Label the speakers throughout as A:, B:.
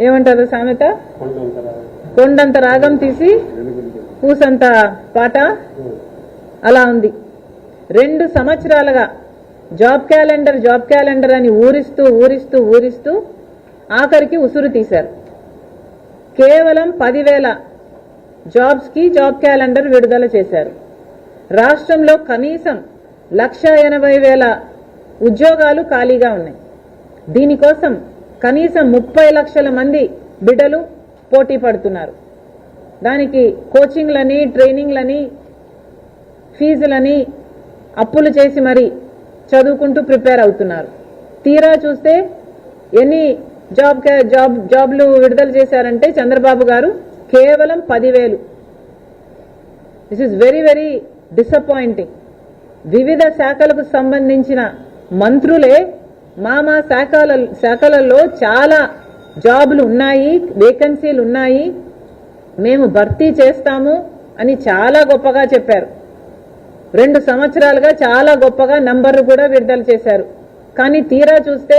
A: ఏమంటారు సామెత, కొండంత రాగం తీసి పూసంత పాట అలా ఉంది. 2 సంవత్సరాలుగా జాబ్ క్యాలెండర్ అని ఊరిస్తూ ఆఖరికి ఉసురు తీశారు. కేవలం 10,000 జాబ్స్ కి జాబ్ క్యాలెండర్ విడుదల చేశారు. రాష్ట్రంలో కనీసం 1,80,000 ఉద్యోగాలు ఖాళీగా ఉన్నాయి. దీనికోసం కనీసం 30 లక్షల మంది బిడ్డలు పోటీ పడుతున్నారు. దానికి కోచింగ్లని, ట్రైనింగ్లని, ఫీజులని అప్పులు చేసి మరి చదువుకుంటూ ప్రిపేర్ అవుతున్నారు. తీరా చూస్తే ఎన్ని జాబ్లు విడుదల చేశారంటే చంద్రబాబు గారు కేవలం 10,000. This is very very disappointing. వివిధ శాఖలకు సంబంధించిన మంత్రులే మా శాఖలలో చాలా జాబులు ఉన్నాయి, వేకెన్సీలు ఉన్నాయి, మేము భర్తీ చేస్తాము అని చాలా గొప్పగా చెప్పారు. 2 సంవత్సరాలుగా చాలా గొప్పగా నంబర్లు కూడా విడుదల చేశారు. కానీ తీరా చూస్తే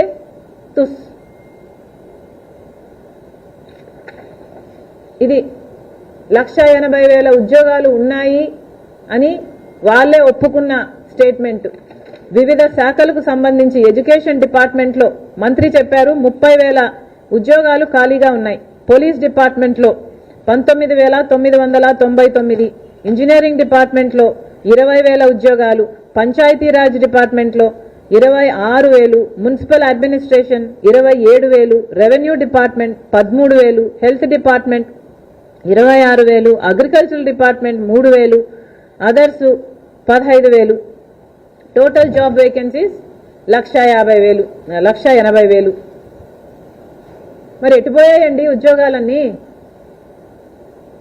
A: తుస్. ఇది 1,80,000 ఉద్యోగాలు ఉన్నాయి అని వాళ్ళే ఒప్పుకున్న స్టేట్మెంట్. వివిధ శాఖలకు సంబంధించి ఎడ్యుకేషన్ డిపార్ట్మెంట్లో మంత్రి చెప్పారు 30,000 ఉద్యోగాలు ఖాళీగా ఉన్నాయి. పోలీస్ డిపార్ట్మెంట్లో 19,999, ఇంజనీరింగ్ డిపార్ట్మెంట్లో 20,000 ఉద్యోగాలు, పంచాయతీరాజ్ డిపార్ట్మెంట్లో 26,000, municipal administration 27,000, revenue department 13,000, health department 26,000, agricultural department 3,000, others 15,000. Total job vacancies 1,80,000. మరి ఎటుపోయాయండి ఉద్యోగాలన్నీ?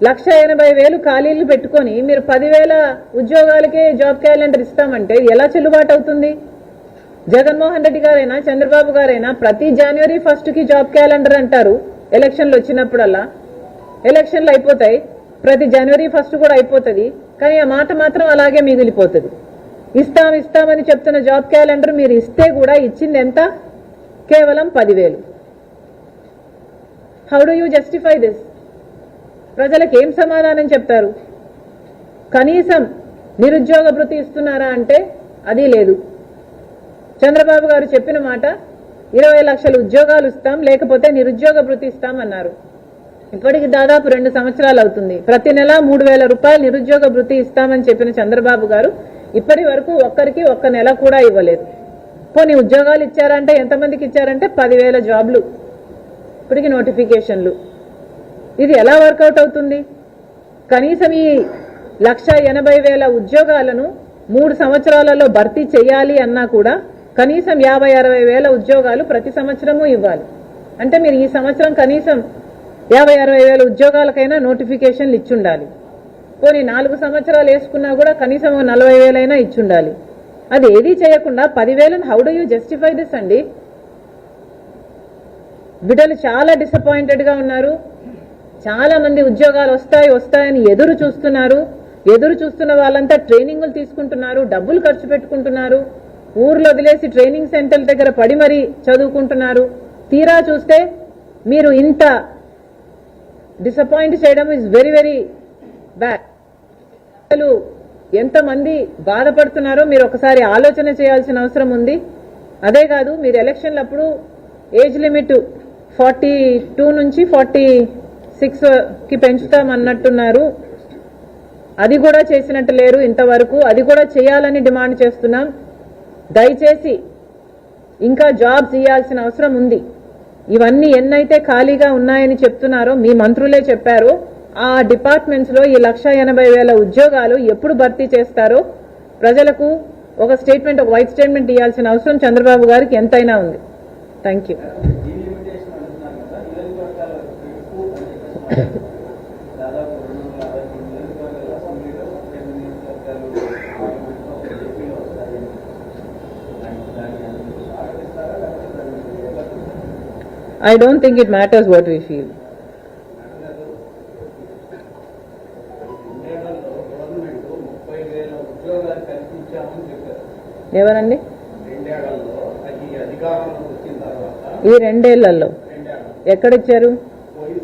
A: 1,80,000 ఖాళీలు పెట్టుకొని మీరు 10,000 ఉద్యోగాలకే జాబ్ క్యాలెండర్ ఇస్తామంటే ఎలా చెల్లుబాటు అవుతుంది? జగన్మోహన్ రెడ్డి గారైనా చంద్రబాబు గారైనా ప్రతి January 1st జాబ్ క్యాలెండర్ అంటారు. ఎలక్షన్లు వచ్చినప్పుడల్లా ఎలక్షన్లు అయిపోతాయి, ప్రతి January 1st కూడా అయిపోతుంది. కానీ ఆ మాట మాత్రం అలాగే మిగిలిపోతుంది. ఇస్తామని చెప్తున్న జాబ్ క్యాలెండర్ మీరు ఇస్తే కూడా ఇచ్చింది ఎంత? కేవలం 10,000. How do you justify this? ప్రజలకు ఏం సమాధానం చెప్తారు? కనీసం నిరుద్యోగ భృతి ఇస్తున్నారా అంటే అది లేదు. చంద్రబాబు గారు చెప్పిన మాట 20 లక్షల ఉద్యోగాలు ఇస్తాం, లేకపోతే నిరుద్యోగ భృతి ఇస్తామన్నారు. ఇప్పటికి దాదాపు 2 సంవత్సరాలు అవుతుంది. ప్రతి నెల 3,000 రూపాయలు నిరుద్యోగ భృతి ఇస్తామని చెప్పిన చంద్రబాబు గారు ఇప్పటి వరకు ఒక్కరికి ఒక్క నెల కూడా ఇవ్వలేదు. పోనీ ఉద్యోగాలు ఇచ్చారంటే ఎంతమందికి ఇచ్చారంటే 10,000 జాబ్లు, ఇప్పటికి నోటిఫికేషన్లు. ఇది ఎలా వర్కౌట్ అవుతుంది? కనీసం ఈ 1,80,000 ఉద్యోగాలను 3 సంవత్సరాలలో భర్తీ చేయాలి అన్నా కూడా కనీసం 50,000-60,000 ఉద్యోగాలు ప్రతి సంవత్సరము ఇవ్వాలి. అంటే మీరు ఈ సంవత్సరం కనీసం 50,000-60,000 ఉద్యోగాలకైనా నోటిఫికేషన్లు ఇచ్చుండాలి. పోనీ 4 సంవత్సరాలు వేసుకున్నా కూడా కనీసం 40,000 అయినా ఇచ్చుండాలి. అది ఏదీ చేయకుండా 10,000 how do you justify this అండి? బిడ్డలు చాలా డిసప్పాయింటెడ్గా ఉన్నారు. చాలా మంది ఉద్యోగాలు వస్తాయని ఎదురు చూస్తున్న వాళ్ళంతా ట్రైనింగులు తీసుకుంటున్నారు, డబ్బులు ఖర్చు పెట్టుకుంటున్నారు, ఊర్లో వదిలేసి ట్రైనింగ్ సెంటర్ల దగ్గర పడి మరీ చదువుకుంటున్నారు. తీరా చూస్తే మీరు ఇంత డిసప్పాయింట్ చేయడం ఇస్ వెరీ వెరీ బ్యాడ్. ఎంతమంది బాధపడుతున్నారో మీరు ఒకసారి ఆలోచన చేయాల్సిన అవసరం ఉంది. అదే కాదు, మీరు ఎలక్షన్లప్పుడు ఏజ్ లిమిట్ 42 నుంచి 46కి పెంచుతామన్నట్టున్నారు. అది కూడా చేసినట్టు లేరు ఇంతవరకు. అది కూడా చేయాలని డిమాండ్ చేస్తున్నాం. దయచేసి ఇంకా జాబ్స్ ఇవ్వాల్సిన అవసరం ఉంది. ఇవన్నీ ఎన్నైతే ఖాళీగా ఉన్నాయని చెప్తున్నారో మీ మంత్రులే చెప్పారో ఆ డిపార్ట్మెంట్స్లో ఈ 1,80,000 ఉద్యోగాలు ఎప్పుడు భర్తీ చేస్తారో ప్రజలకు ఒక స్టేట్మెంట్, ఒక వైట్ స్టేట్మెంట్ ఇవ్వాల్సిన అవసరం చంద్రబాబు గారికి ఎంతైనా ఉంది. Thank you. I don't think it matters what we feel. ఎవరండి? ఈ 2 ఏళ్లలో ఎక్కడిచ్చారు?
B: ఐదు